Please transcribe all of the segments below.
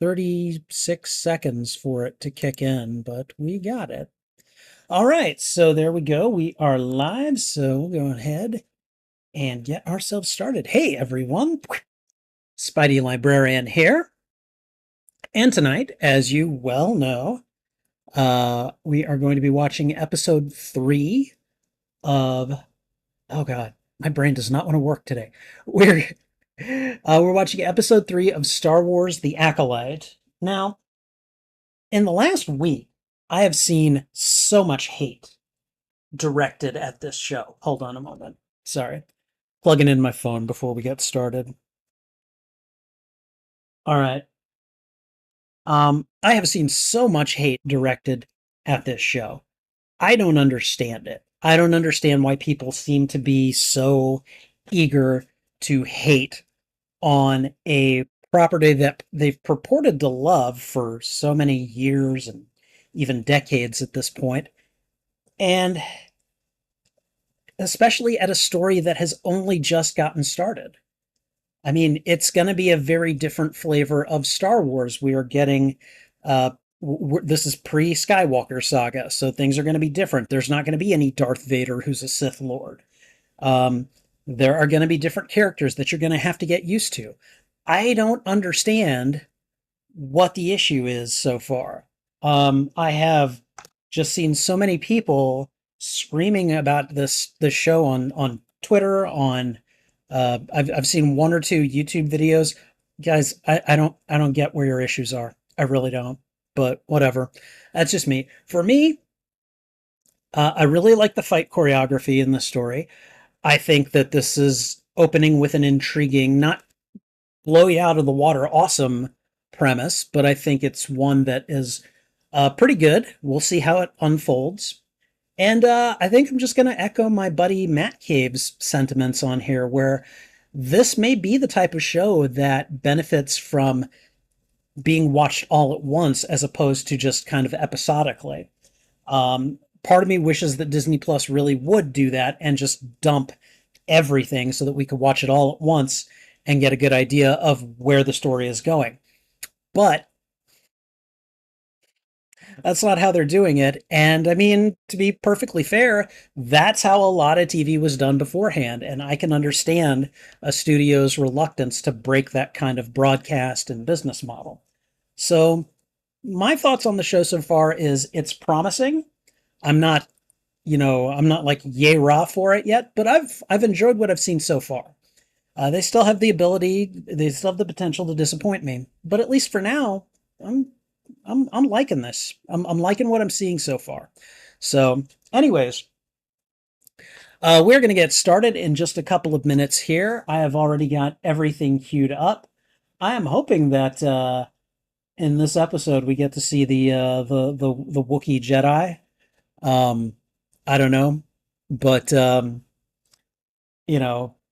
36 seconds for it to kick in, but we got it. All right, so there we go. We are live, so we'll go ahead and get ourselves started. Hey, everyone. Spidey Librarian here. And tonight, as you well know, we are going to be watching episode 3 of... Oh, God. My brain does not want to work today. We're watching episode 3 of Star Wars: The Acolyte. Now, in the last week, I have seen so much hate directed at this show. Hold on a moment. Sorry. Plugging in my phone before we get started. All right. I have seen so much hate directed at this show. I don't understand it. I don't understand why people seem to be so eager to hate on a property that they've purported to love for so many years and even decades at this point. And especially at a story that has only just gotten started. I mean, it's going to be a very different flavor of Star Wars. We are getting, this is pre-Skywalker saga, so things are going to be different. There's not going to be any Darth Vader who's a Sith Lord. There are going to be different characters that you're going to have to get used to. I don't understand what the issue is so far. I have just seen so many people screaming about this show on Twitter, on I've seen 1 or 2 YouTube videos. Guys, I don't get where your issues are. I really don't. But whatever. That's just me. For me, I really like the fight choreography in the story. I think that this is opening with an intriguing, not blow you out of the water awesome premise, but I think it's one that is pretty good. We'll see how it unfolds. And I think I'm just going to echo my buddy Matt Cave's sentiments on here, where this may be the type of show that benefits from being watched all at once as opposed to just kind of episodically. Part of me wishes that Disney Plus really would do that and just dump everything so that we could watch it all at once and get a good idea of where the story is going. But that's not how they're doing it. And I mean, to be perfectly fair, that's how a lot of TV was done beforehand. And I can understand a studio's reluctance to break that kind of broadcast and business model. So my thoughts on the show so far is it's promising. I'm not, I'm not like yay rah for it yet, but I've enjoyed what I've seen so far. They still have the potential to disappoint me, but at least for now, I'm liking this. I'm liking what I'm seeing so far. So, anyways, we're going to get started in just a couple of minutes here. I have already got everything queued up. I am hoping that in this episode we get to see the Wookiee Jedi. I don't know, but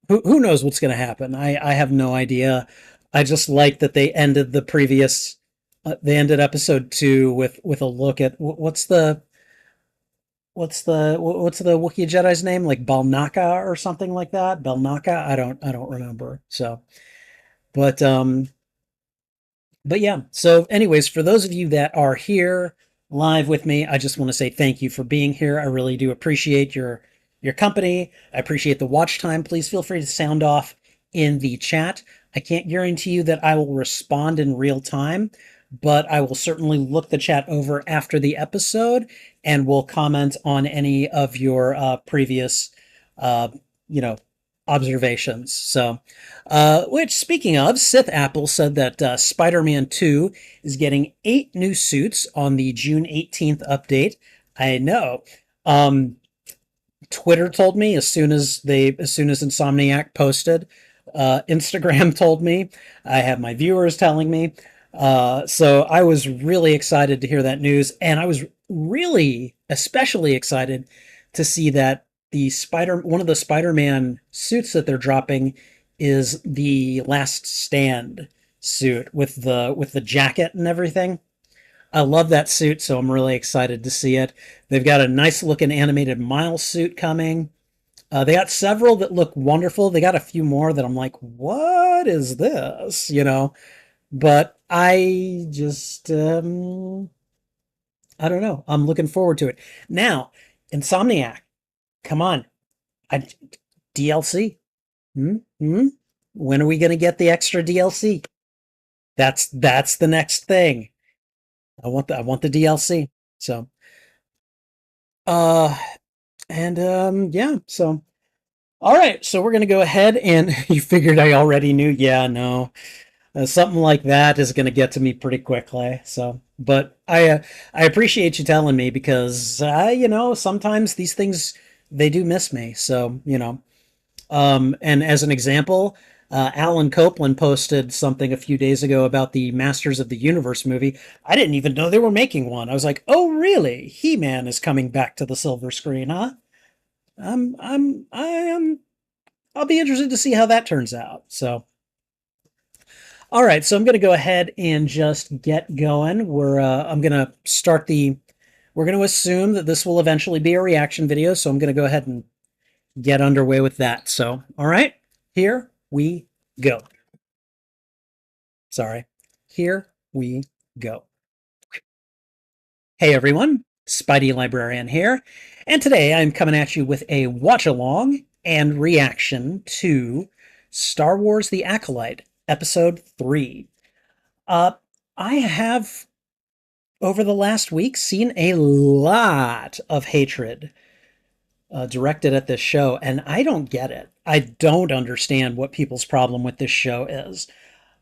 who knows what's going to happen? I have no idea. I just like that they ended they ended episode 2 with a look at what's the Wookiee Jedi's name, like Balnaka or something like that. Belnaka, I don't remember. So, but yeah. So, anyways, for those of you that are here live with me, I just want to say thank you for being here. I really do appreciate your company. I appreciate the watch time. Please feel free to sound off in the chat. I can't guarantee you that I will respond in real time, but I will certainly look the chat over after the episode and will comment on any of your previous, observations. So, which, speaking of, Sith Apple said that Spider-Man 2 is getting 8 new suits on the June 18th update. I know. Twitter told me as soon as Insomniac posted. Instagram told me. I have my viewers telling me. So I was really excited to hear that news, and I was really especially excited to see that one of the Spider-Man suits that they're dropping is the Last Stand suit with the jacket and everything. I love that suit, so I'm really excited to see it. They've got a nice looking animated Miles suit coming. They got several that look wonderful. They got a few more that I'm like, what is this? But I just I don't know. I'm looking forward to it. Now, Insomniac, come on. I DLC. Hmm? Hmm? When are we going to get the extra DLC? That's the next thing. I want the DLC. So, uh and yeah, so all right, so we're going to go ahead and you figured I already knew. Yeah, no. Something like that is going to get to me pretty quickly. So, but I appreciate you telling me because sometimes these things they do miss me. So, and as an example, Alan Copeland posted something a few days ago about the Masters of the Universe movie. I didn't even know they were making one. I was like, "Oh, really? He-Man is coming back to the silver screen, huh?" I am. I'll be interested to see how that turns out. So, all right. So I'm going to go ahead and just get going. I'm going to start the. We're going to assume that this will eventually be a reaction video. So I'm going to go ahead and get underway with that. So, all right, here we go. Sorry. Here we go. Hey everyone, Spidey Librarian here, and today I'm coming at you with a watch along and reaction to Star Wars The Acolyte, Episode 3. Uh, I have, over the last week, seen a lot of hatred directed at this show, and I don't get it. I don't understand what people's problem with this show is.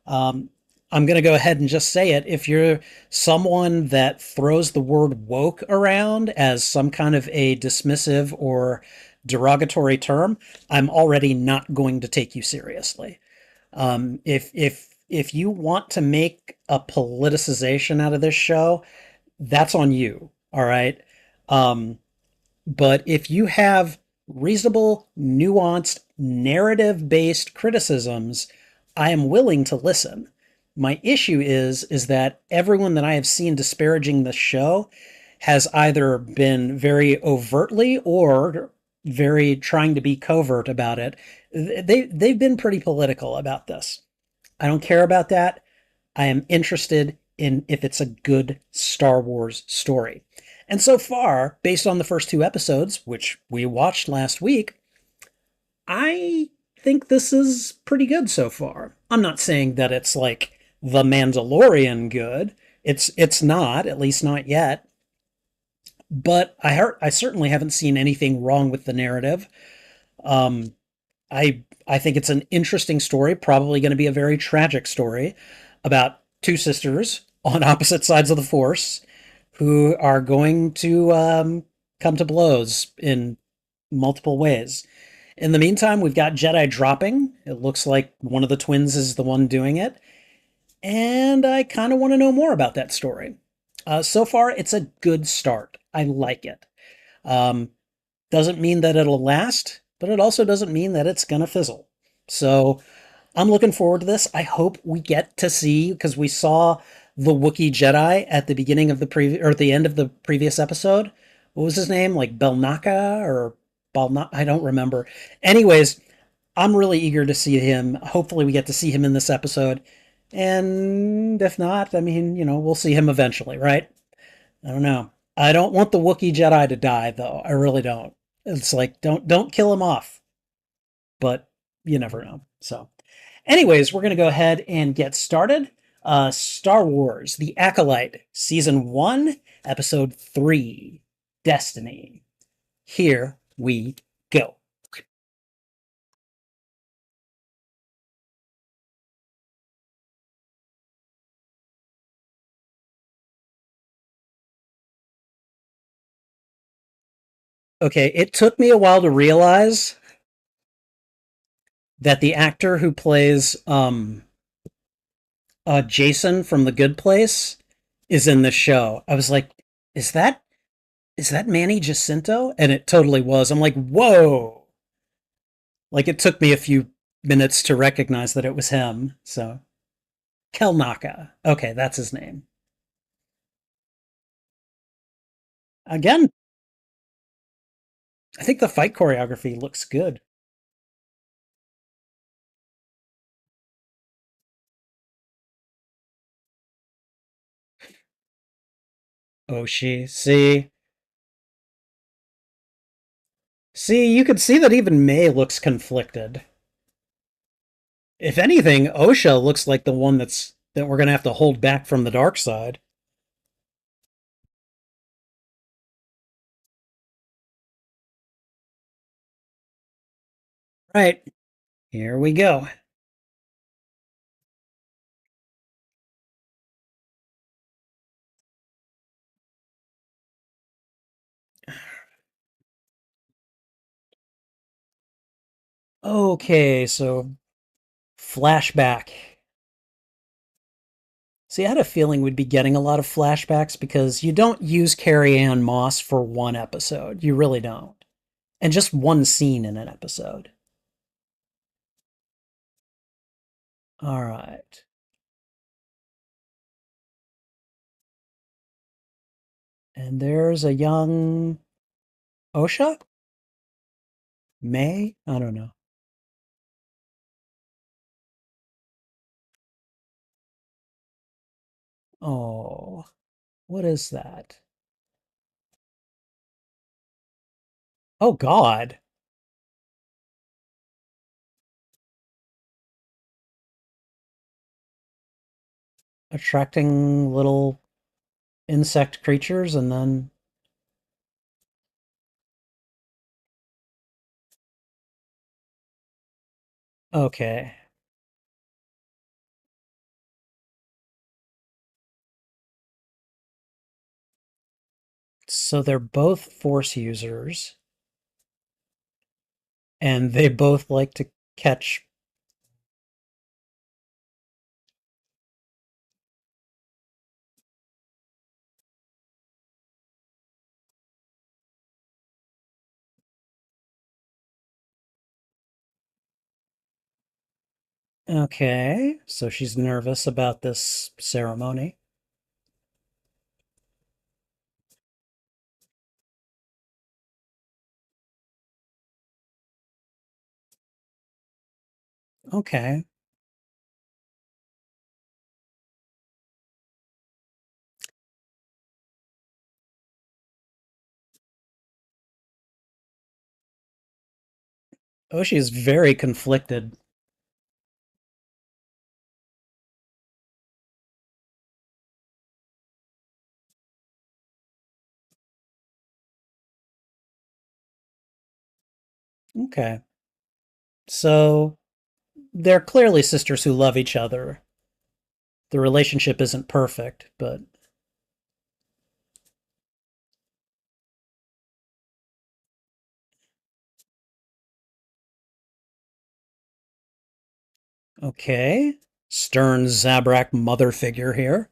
Um, I'm going to go ahead and just say it. If you're someone that throws the word woke around as some kind of a dismissive or derogatory term, I'm already not going to take you seriously. If you want to make a politicization out of this show, that's on you. All right. Um, but if you have reasonable, nuanced, narrative based criticisms, I am willing to listen. My issue is that everyone that I have seen disparaging the show has either been very overtly or very trying to be covert about it. They've been pretty political about this. I don't care about that. I am interested in if it's a good Star Wars story. And so far, based on the first two episodes, which we watched last week, I think this is pretty good so far. I'm not saying that it's like The Mandalorian good. It's not, at least not yet. But I certainly haven't seen anything wrong with the narrative. Um, I think it's an interesting story, probably going to be a very tragic story about two sisters on opposite sides of the Force who are going to come to blows in multiple ways. In the meantime, we've got Jedi dropping. It looks like one of the twins is the one doing it. And I kind of want to know more about that story. So far, it's a good start. I like it. Um, doesn't mean that it'll last, but it also doesn't mean that it's going to fizzle. So I'm looking forward to this. I hope we get to see, because we saw the Wookiee Jedi at the beginning of the previous, or at the end of the previous episode. What was his name? Like Belnaka or Balna? I don't remember. Anyways, I'm really eager to see him. Hopefully, we get to see him in this episode. And if not, I mean, we'll see him eventually, right? I don't know. I don't want the Wookiee Jedi to die, though. I really don't. It's like don't kill him off, but you never know. So, anyways, we're gonna go ahead and get started. Star Wars: The Acolyte, Season 1, Episode 3, Destiny. Here we go. Okay, it took me a while to realize that the actor who plays Jason from The Good Place is in the show. I was like, is that Manny Jacinto? And it totally was. I'm like, whoa. Like it took me a few minutes to recognize that it was him. So Kelnaka. Okay, that's his name. Again, I think the fight choreography looks good. Oshi. See, you could see that even May looks conflicted. If anything, Osha looks like the one that we're gonna have to hold back from the dark side. Right, here we go. Okay, so flashback. See, I had a feeling we'd be getting a lot of flashbacks because you don't use Carrie Ann Moss for one episode. You really don't. And just one scene in an episode. All right. And there's a young Osha? May? I don't know. Oh, what is that? Oh, God. Attracting little insect creatures and then. Okay. So they're both force users and they both like to catch. Okay. So she's nervous about this ceremony. Okay. Oh, she's very conflicted. Okay. So they're clearly sisters who love each other. The relationship isn't perfect, but okay. Stern Zabrak mother figure here.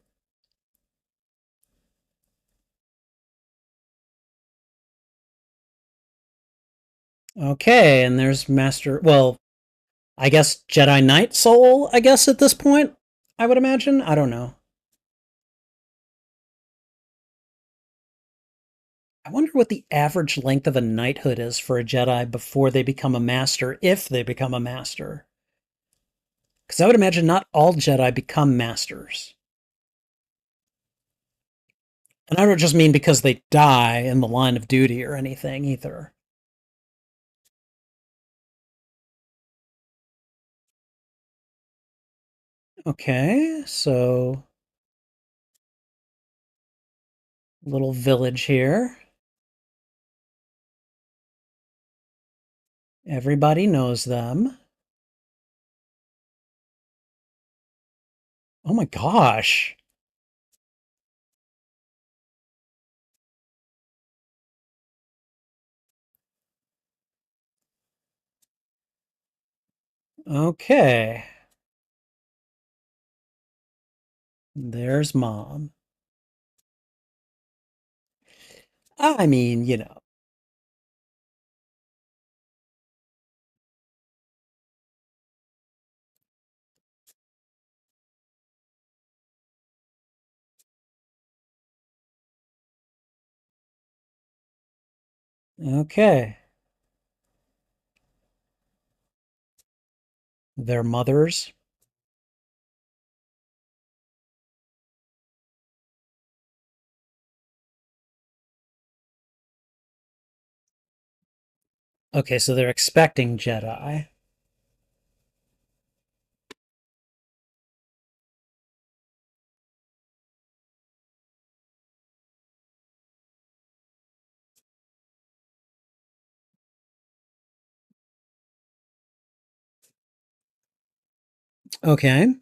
Okay, and there's Master. Well, I guess Jedi Knight Soul, I guess at this point, I would imagine. I don't know. I wonder what the average length of a knighthood is for a Jedi before they become a master, if they become a master. Because I would imagine not all Jedi become masters. And I don't just mean because they die in the line of duty or anything either. Okay, so little village here. Everybody knows them. Oh my gosh. Okay. There's mom. I mean, you know. Okay. Their mothers. Okay, so they're expecting Jedi. Okay,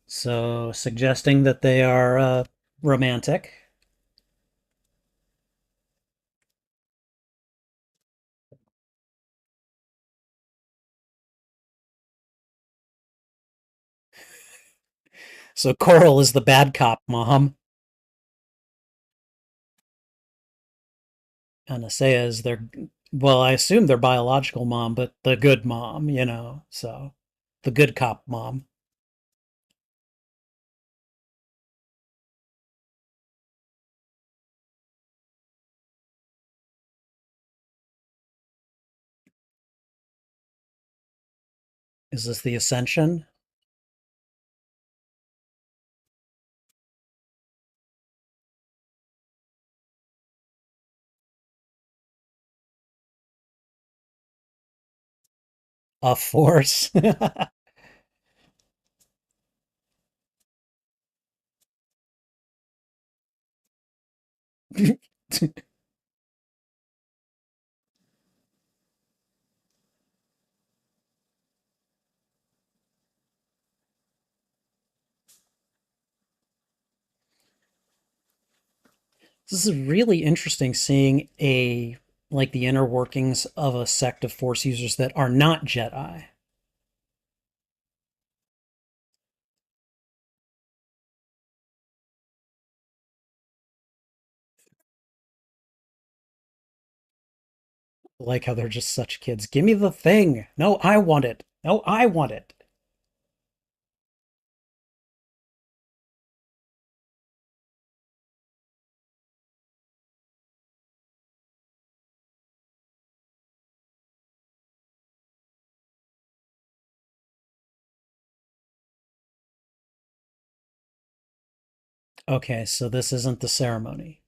so suggesting that they are romantic. So Coral is the bad cop mom. Anasea is their, well, I assume their biological mom, but the good mom, so the good cop mom. Is this the Ascension? A force? This is really interesting seeing like the inner workings of a sect of force users that are not Jedi. Like how they're just such kids. Give me the thing. No, I want it. No, I want it. Okay, so this isn't the ceremony.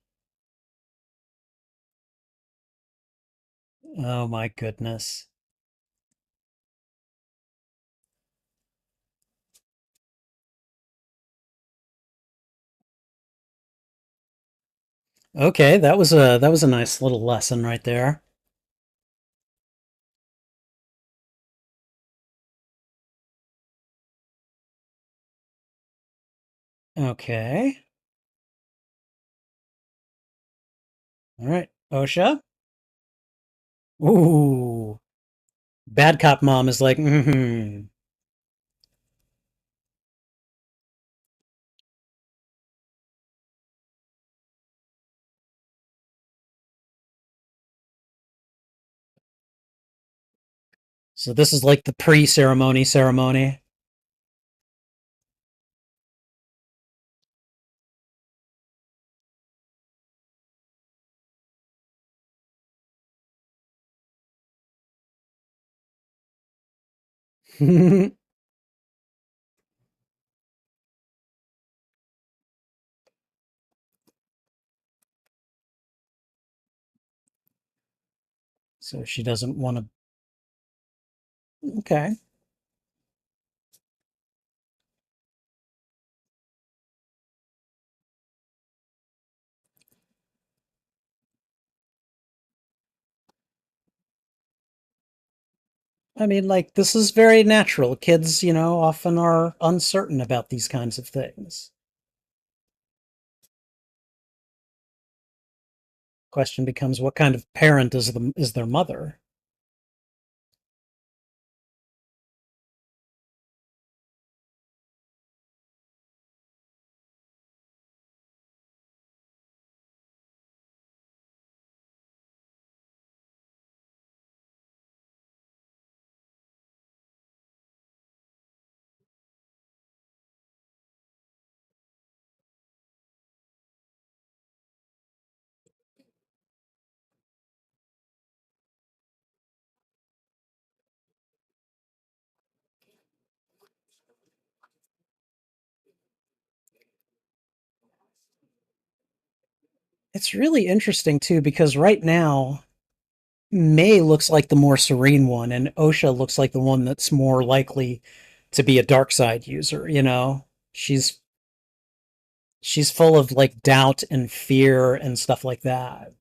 Oh my goodness. Okay, that was a nice little lesson right there. Okay. All right. OSHA? Ooh. Bad cop mom is like, mm-hmm. So this is like the pre-ceremony ceremony. So she doesn't want to. Okay. I mean, like, this is very natural. Kids, often are uncertain about these kinds of things. Question becomes, what kind of parent is their mother? It's really interesting too, because right now May looks like the more serene one, and Osha looks like the one that's more likely to be a dark side user, you know? She's she's full of like doubt and fear and stuff like that.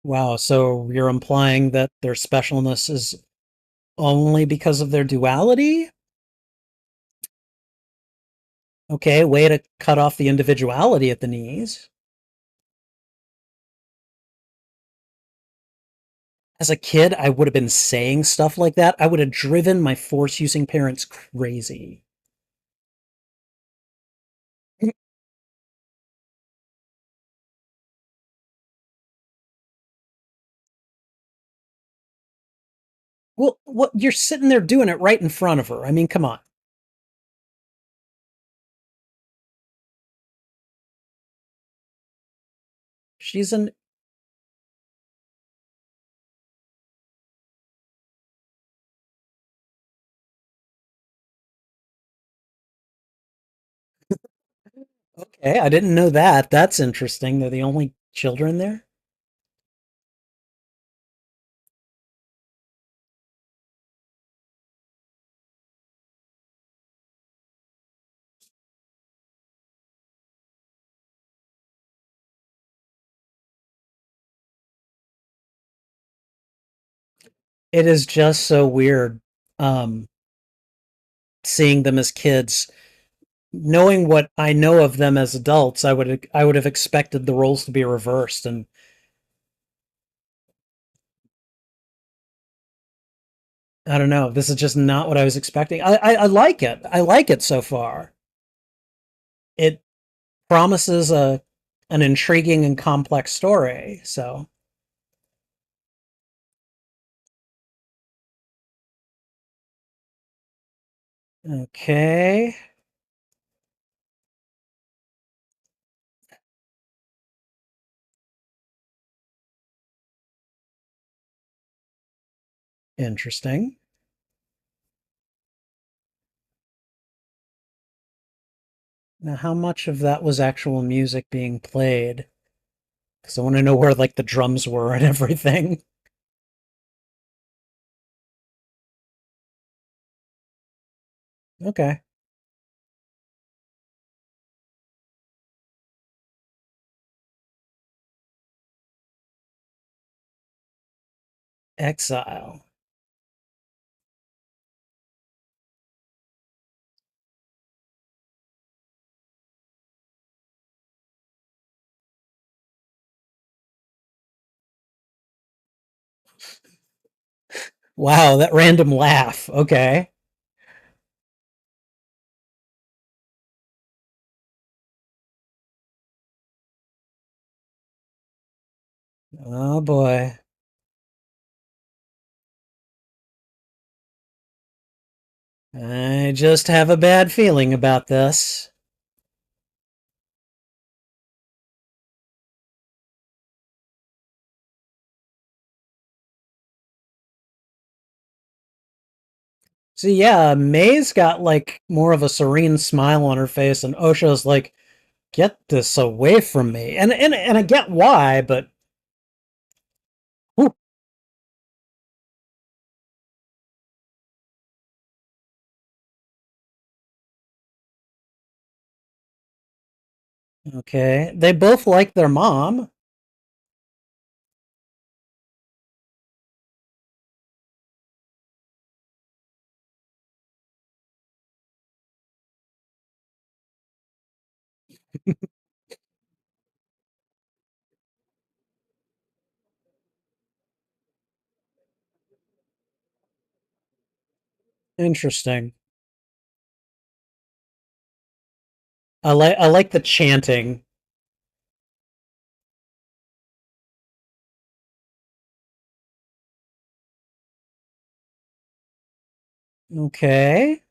Wow, so you're implying that their specialness is only because of their duality? Okay, way to cut off the individuality at the knees. As a kid, I would have been saying stuff like that. I would have driven my force using parents crazy. Well, what you're sitting there doing it right in front of her. I mean, come on. She's an okay. I didn't know that. That's interesting. They're the only children there. It is just so weird, um, seeing them as kids. Knowing what I know of them as adults, I would have expected the roles to be reversed, and I don't know. This is just not what I was expecting. I like it. I like it so far. It promises a an intriguing and complex story. So okay, interesting. Now, how much of that was actual music being played? Because I want to know where like the drums were and everything. Okay, Exile. Wow, that random laugh. Okay. Oh boy. I just have a bad feeling about this. So yeah, May's got like more of a serene smile on her face, and Osha's like, "Get this away from me." And I get why, but whew, okay. They both like their mom. Interesting. I like the chanting. Okay.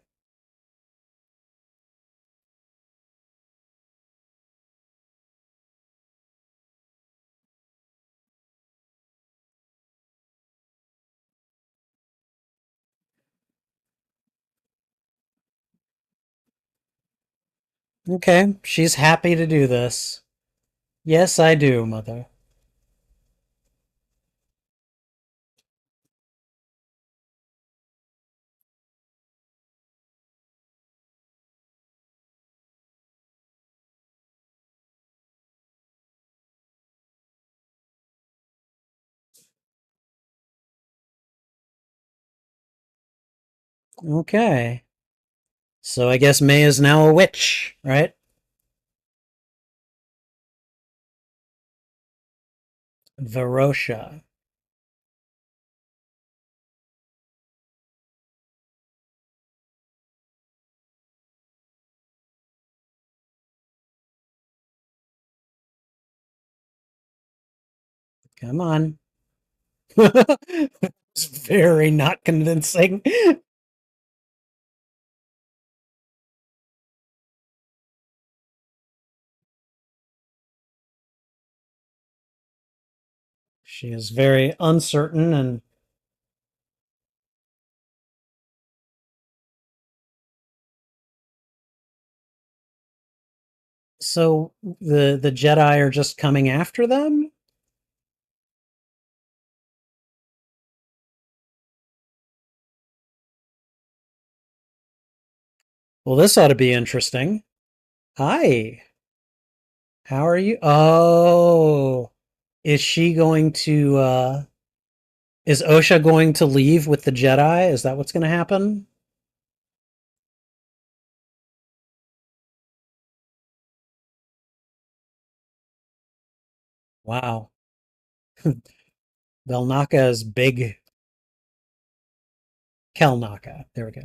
Okay, she's happy to do this. Yes, I do, Mother. Okay. So I guess May is now a witch, right? Varosha. Come on. It's very not convincing. She is very uncertain and so the Jedi are just coming after them? Well, this ought to be interesting. Hi. How are you? Oh, is she going to is Osha going to leave with the Jedi? Is that what's going to happen? Wow. Belnaka is big. Kelnaka. There we go.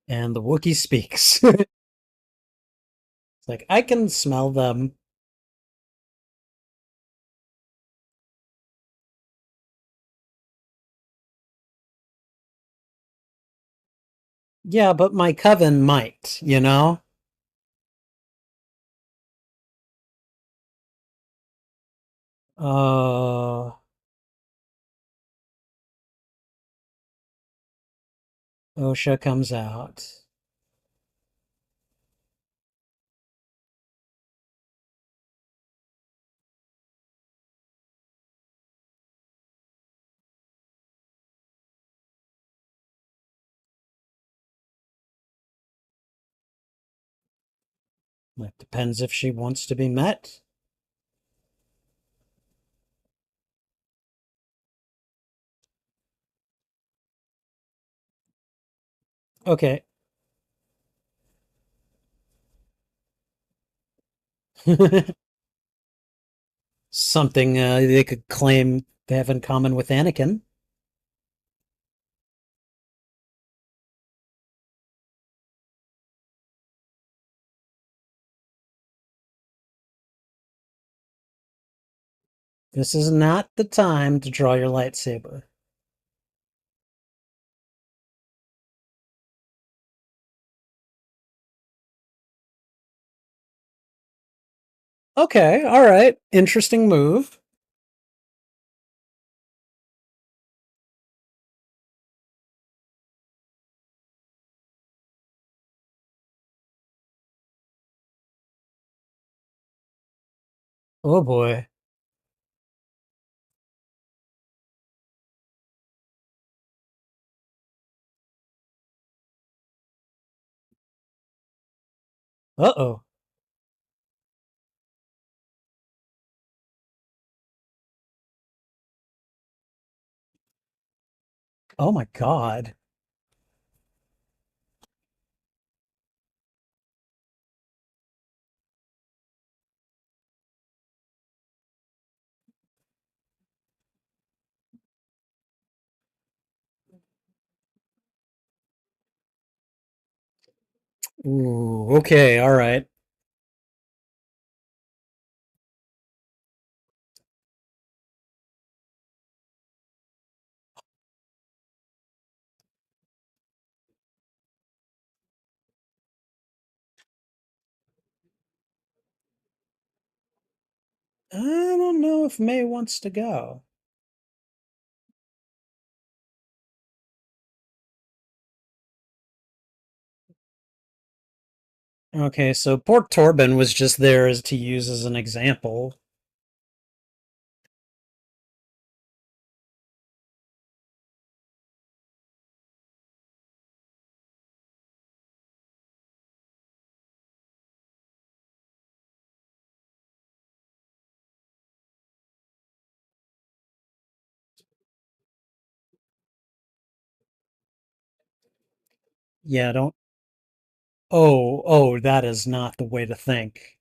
And the Wookiee speaks. It's like, I can smell them. Yeah, but my coven might, you know? Uh, Osha comes out. It depends if she wants to be met. Okay. Something they could claim they have in common with Anakin. This is not the time to draw your lightsaber. Okay, all right. Interesting move. Oh boy. Uh-oh. Oh my God. Ooh, okay, all right. I don't know if May wants to go. Okay, so poor Torben was just there as to use as an example. Yeah, don't. Oh, that is not the way to think.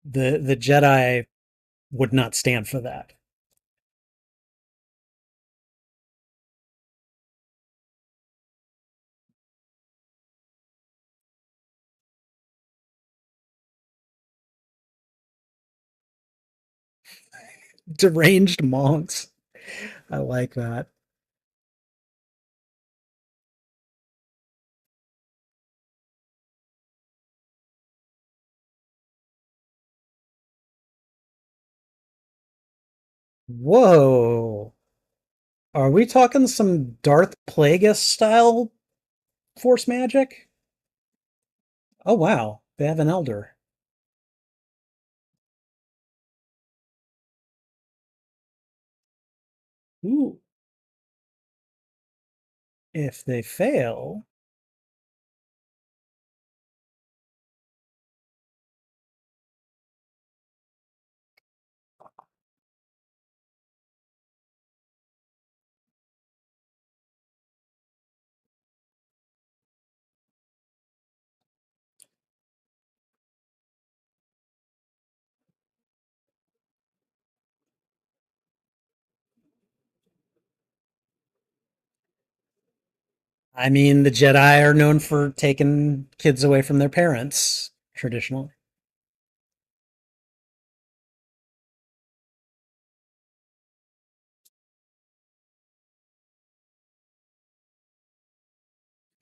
The Jedi would not stand for that. Deranged monks. I like that. Whoa. Are we talking some Darth Plagueis style force magic? Oh wow, they have an elder. Ooh. If they fail, I mean, the Jedi are known for taking kids away from their parents traditionally.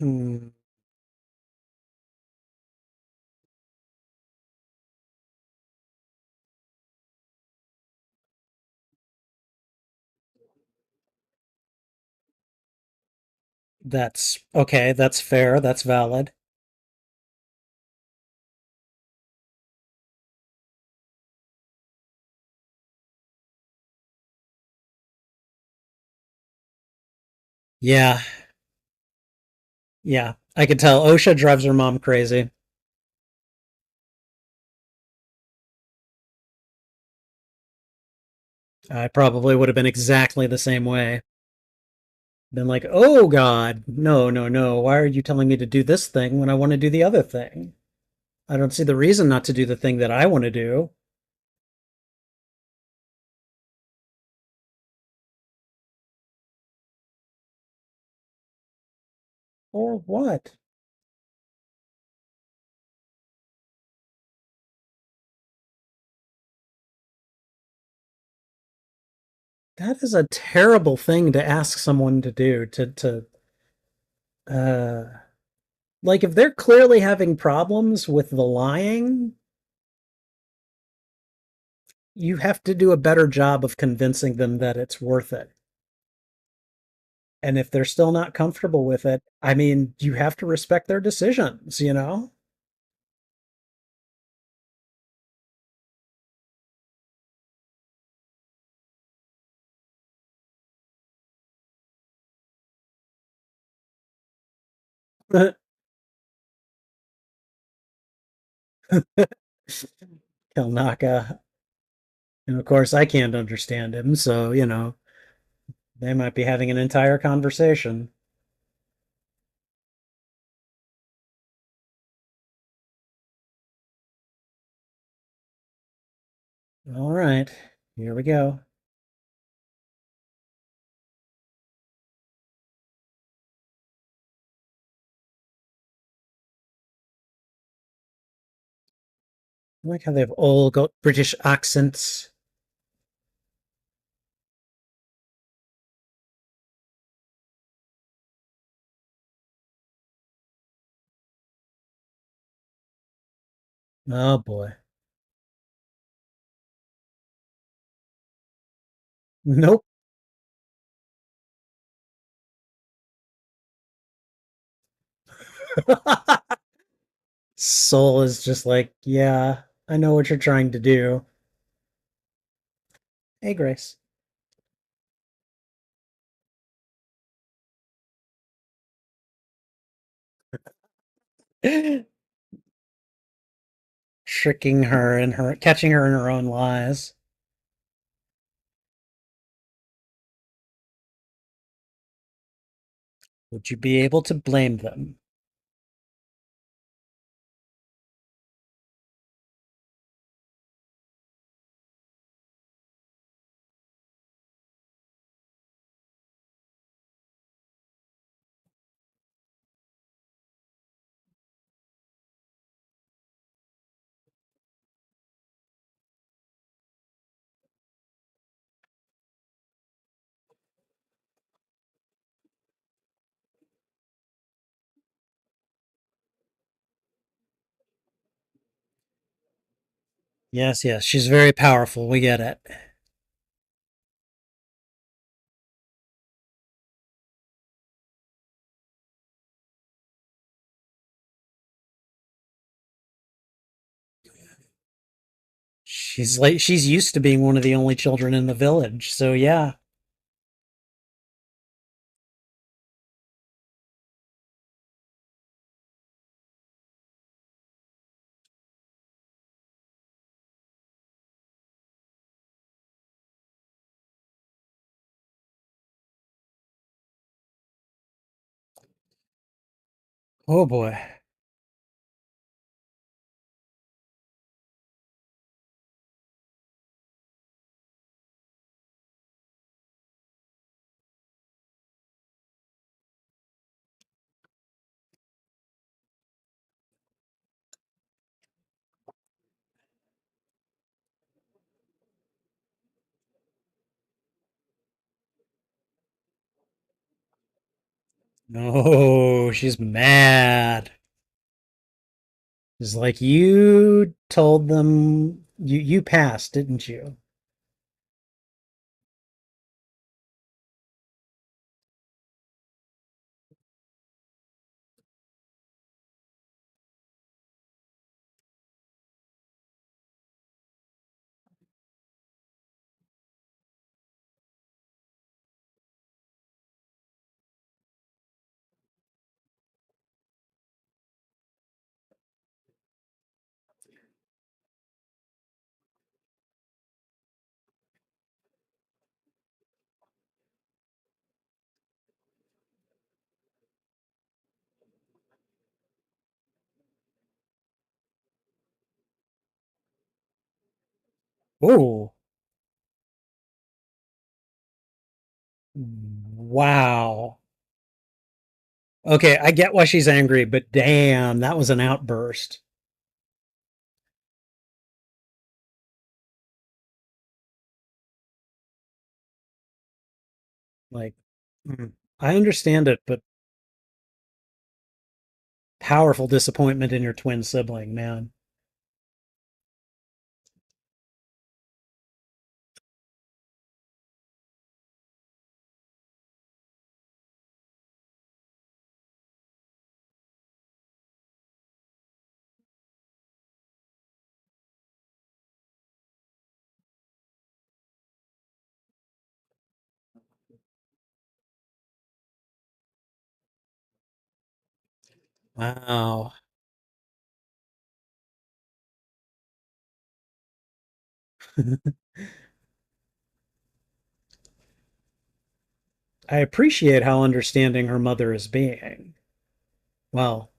Hmm, that's okay. That's fair. That's valid. Yeah, yeah. I could tell Osha drives her mom crazy. I probably would have been exactly the same way. Been like, oh God, no, no, no. Why are you telling me to do this thing when I want to do the other thing? I don't see the reason not to do the thing that I want to do. Or what? That is a terrible thing to ask someone to do. Uh, like if they're clearly having problems with the lying, you have to do a better job of convincing them that it's worth it. And if they're still not comfortable with it, I mean, you have to respect their decisions, you know? Kelnaka. And of course, I can't understand him, so, you know, They might be having an entire conversation. All right, here we go. I like how they've all got British accents. Oh boy. Nope. Soul is just like, yeah, I know what you're trying to do. Hey, Grace. Tricking her and her, catching her in her own lies. Would you be able to blame them? Yes, yes, she's very powerful. We get it. She's used to being one of the only children in the village, so yeah. Oh boy. No, she's mad. It's like you told them you passed, didn't you? Oh, wow. Okay, I get why she's angry, but damn, that was an outburst. Like, I understand it, but powerful disappointment in your twin sibling, man. Wow. I appreciate how understanding her mother is being. Well,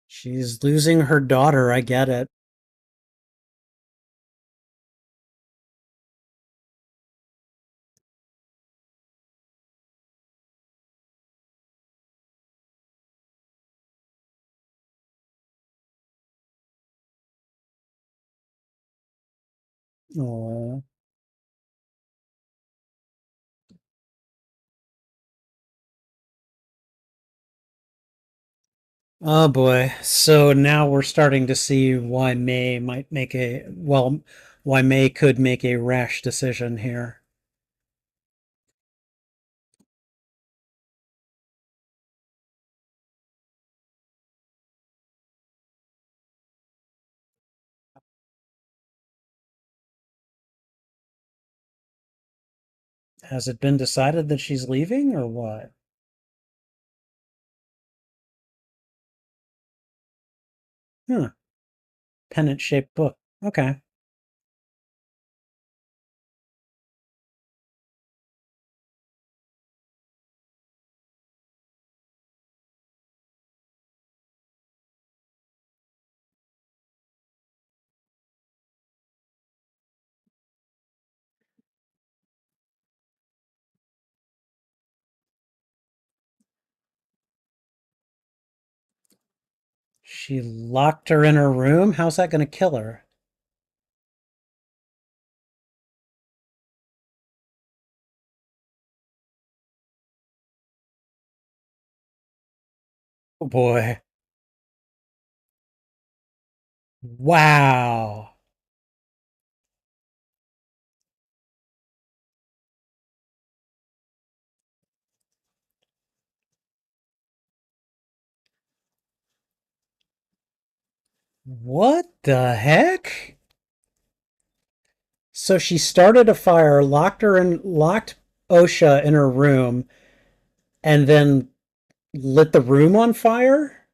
she's losing her daughter. I get it. Oh, oh boy. So now we're starting to see why May might make a, well, why May could make a rash decision here. Has it been decided that she's leaving or what? Huh. Pennant shaped book. Okay. She locked her in her room? How's that going to kill her? Oh boy. Wow. What the heck? So she started a fire, locked OSHA in her room, and then lit the room on fire?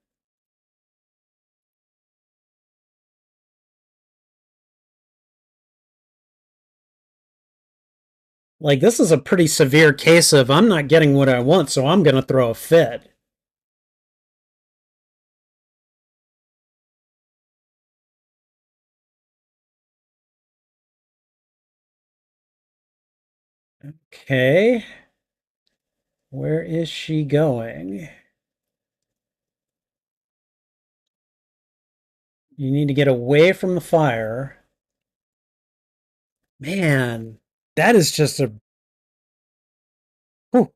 Like, this is a pretty severe case of I'm not getting what I want, so I'm going to throw a fit. Okay. Where is she going? You need to get away from the fire. Man, that is just a. Whew.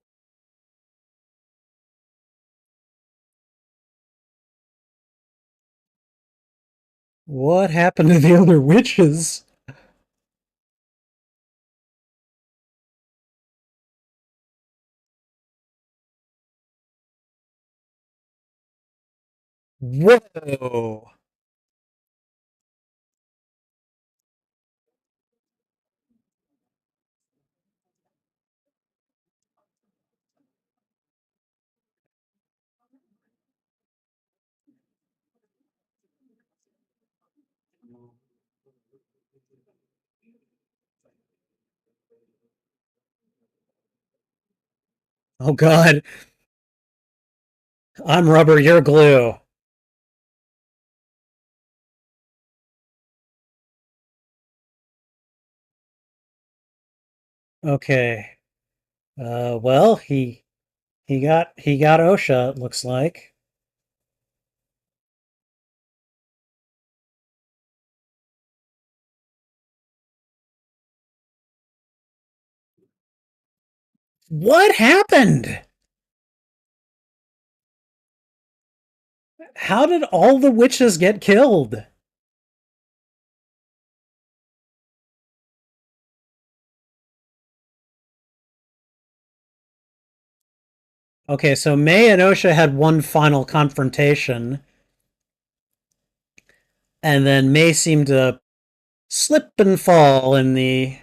What happened to the other witches? Whoa. Oh, God. I'm rubber, you're glue. Okay. Well, he got OSHA, it looks like. What happened? How did all the witches get killed? Okay, so May and OSHA had one final confrontation, and then May seemed to slip and fall in the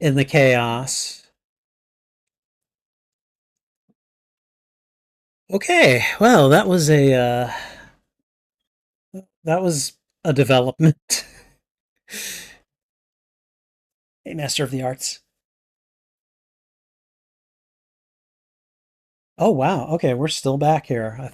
chaos. Okay, well, that was a development. A Master of the Arts. Oh wow. Okay, we're still back here.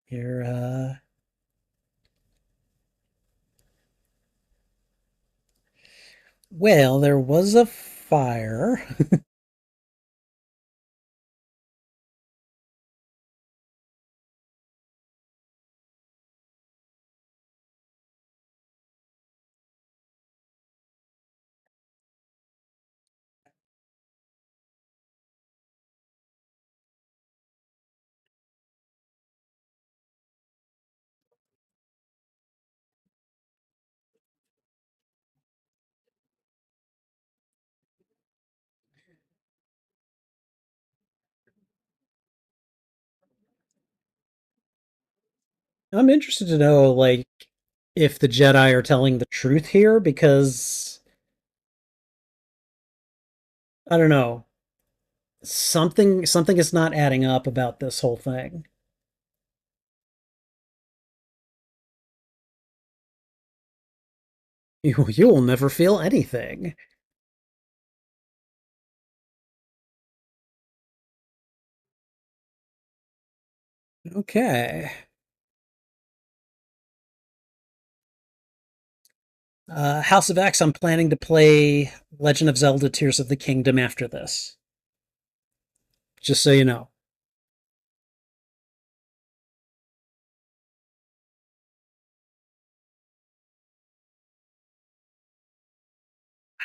Here, well, there was a fire. I'm interested to know, like, if the Jedi are telling the truth here, because I don't know, something is not adding up about this whole thing. You will never feel anything. Okay. House of X, I'm planning to play Legend of Zelda Tears of the Kingdom after this. Just so you know.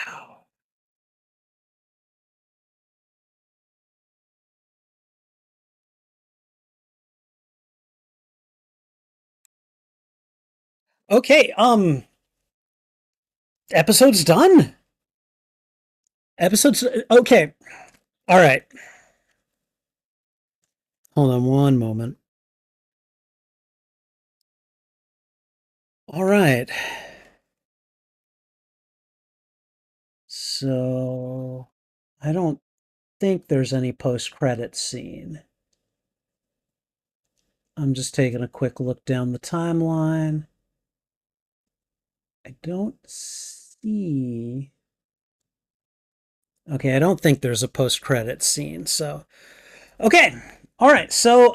Wow. Okay, episode's done. Episode's okay. All right. Hold on one moment. All right. So I don't think there's any post-credit scene. I'm just taking a quick look down the timeline. I don't see. Okay, I don't think there's a post-credit scene. So, okay. All right. So,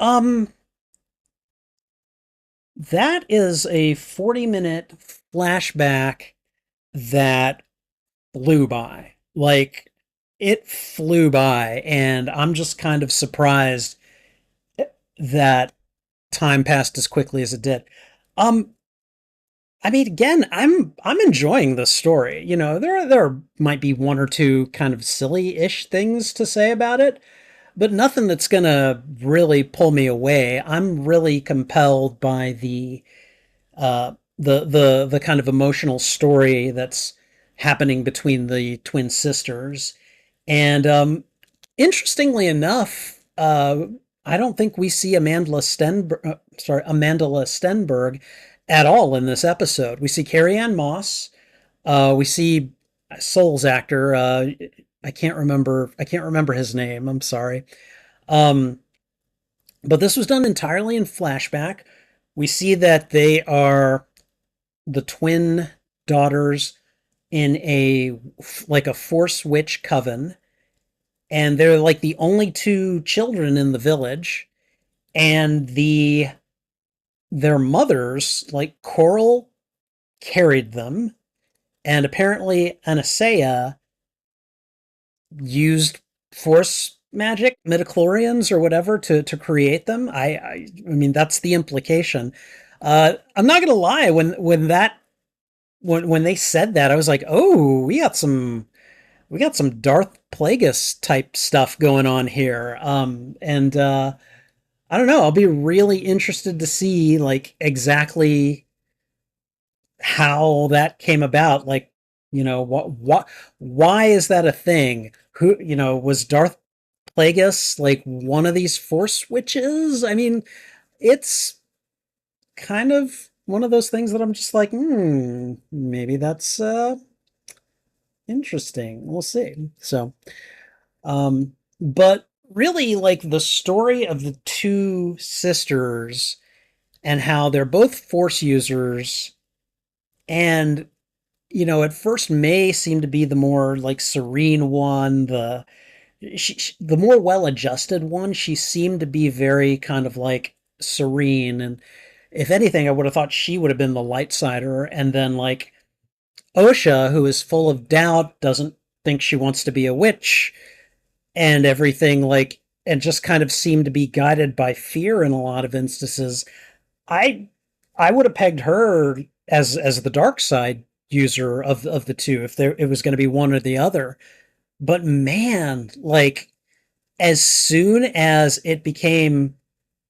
that is a 40-minute flashback that flew by. Like, it flew by, and I'm just kind of surprised that time passed as quickly as it did. Um, I mean, again, I'm enjoying this story. You know, there might be one or two kind of silly-ish things to say about it, but nothing that's gonna really pull me away. I'm really compelled by the kind of emotional story that's happening between the twin sisters. And interestingly enough, I don't think we see Amanda Stenberg at all in this episode. We see Carrie Ann Moss. We see Soul's actor. I can't remember his name. I'm sorry. Um, but this was done entirely in flashback. We see that they are the twin daughters in a like a force witch coven, and they're like the only two children in the village, and their mothers, like Coral, carried them, and apparently Anastasia used force magic, midichlorians or whatever, to create them. I mean that's the implication. I'm not gonna lie, when they said that, I was like, oh, we got some Darth Plagueis type stuff going on here. And I don't know. I'll be really interested to see like exactly how that came about. Like, what, why is that a thing? Who, was Darth Plagueis like one of these force witches? I mean, it's kind of one of those things that I'm just like, maybe that's interesting. We'll see. So, but really, like the story of the two sisters and how they're both force users, and at first May seemed to be the more like serene one, the more well-adjusted one. She seemed to be very kind of like serene, and if anything, I would have thought she would have been the light sider. And then like Osha, who is full of doubt, doesn't think she wants to be a witch and everything, like, and just kind of seemed to be guided by fear in a lot of instances. I I would have pegged her as the dark side user of the two if there it was going to be one or the other. But man, like as soon as it became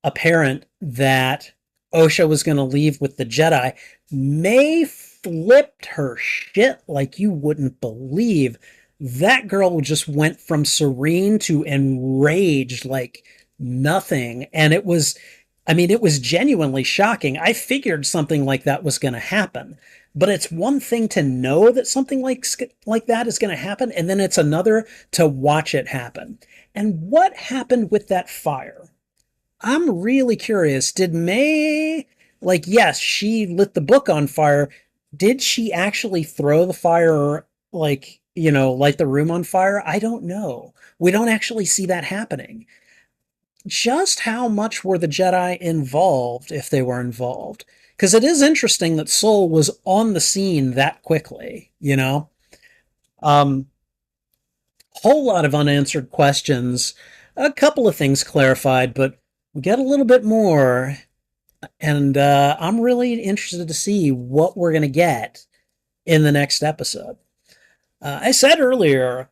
apparent that Osha was going to leave with the Jedi, May flipped her shit like you wouldn't believe. That girl just went from serene to enraged like nothing. And it was, I mean, it was genuinely shocking. I figured something like that was going to happen. But it's one thing to know that something like that is going to happen, and then it's another to watch it happen. And what happened with that fire? I'm really curious. Did May, like, yes, she lit the book on fire. Did she actually throw the fire, like, light the room on fire? I don't know. We don't actually see that happening. Just how much were the Jedi involved, if they were involved? Because it is interesting that Soul was on the scene that quickly. Um, whole lot of unanswered questions. A couple of things clarified, but we get a little bit more, and I'm really interested to see what we're going to get in the next episode. I said earlier,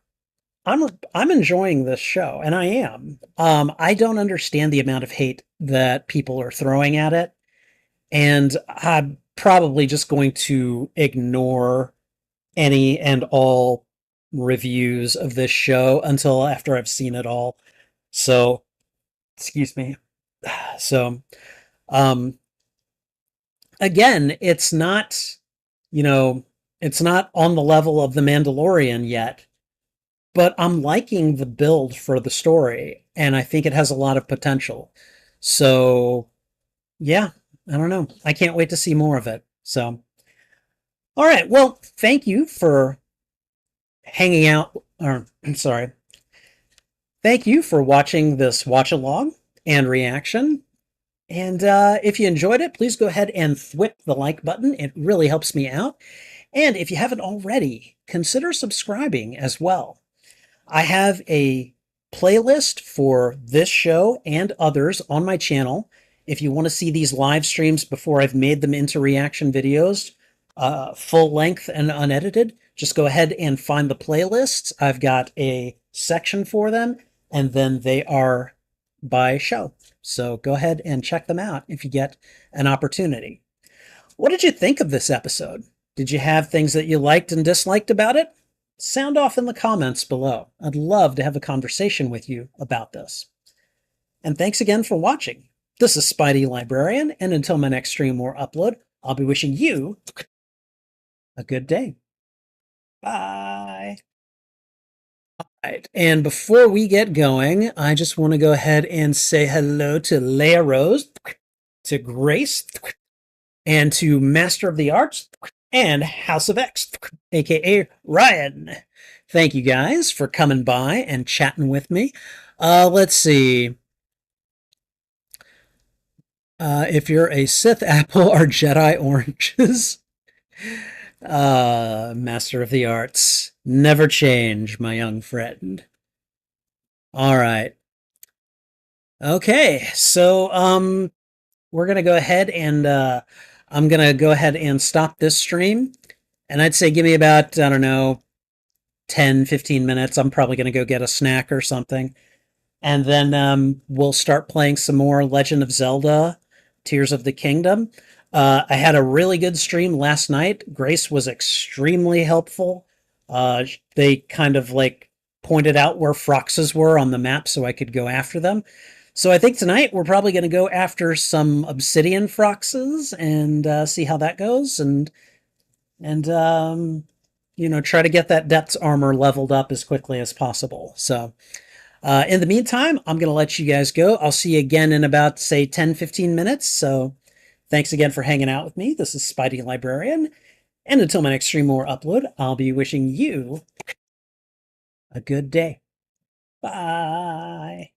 I'm enjoying this show, and I am. I don't understand the amount of hate that people are throwing at it, and I'm probably just going to ignore any and all reviews of this show until after I've seen it all. So, excuse me. So, um, again, you know, it's not on the level of The Mandalorian yet, but I'm liking the build for the story, and I think it has a lot of potential. So, yeah, I don't know. I can't wait to see more of it. So, all right. Well, thank you for hanging out, or I'm sorry. Thank you for watching this watch along and reaction. And if you enjoyed it, please go ahead and thwip the like button. It really helps me out. And if you haven't already, consider subscribing as well. I have a playlist for this show and others on my channel. If you want to see these live streams before I've made them into reaction videos, full length and unedited, just go ahead and find the playlists. I've got a section for them, and then they are by show. So go ahead and check them out if you get an opportunity. What did you think of this episode? Did you have things that you liked and disliked about it? Sound off in the comments below. I'd love to have a conversation with you about this. And thanks again for watching. This is Spidey Librarian, and until my next stream or upload, I'll be wishing you a good day. Bye. All right, and before we get going, I just want to go ahead and say hello to Leia Rose, to Grace, and to Master of the Arts, and House of X, aka Ryan. Thank you guys for coming by and chatting with me. Let's see. If you're a Sith apple or Jedi oranges, Master of the Arts, never change, my young friend. All right. Okay, so we're gonna go ahead and I'm gonna go ahead and stop this stream, and I'd say give me about, I don't know, 10-15 minutes. I'm probably gonna go get a snack or something, and then we'll start playing some more Legend of Zelda Tears of the Kingdom. I had a really good stream last night. Grace was extremely helpful. They kind of like pointed out where Froxes were on the map so I could go after them. So I think tonight we're probably going to go after some obsidian Froxes and see how that goes, and you know, try to get that depths armor leveled up as quickly as possible. So in the meantime, I'm going to let you guys go. I'll see you again in about, say, 10-15 minutes. So thanks again for hanging out with me. This is Spidey Librarian. And until my next stream or upload, I'll be wishing you a good day. Bye.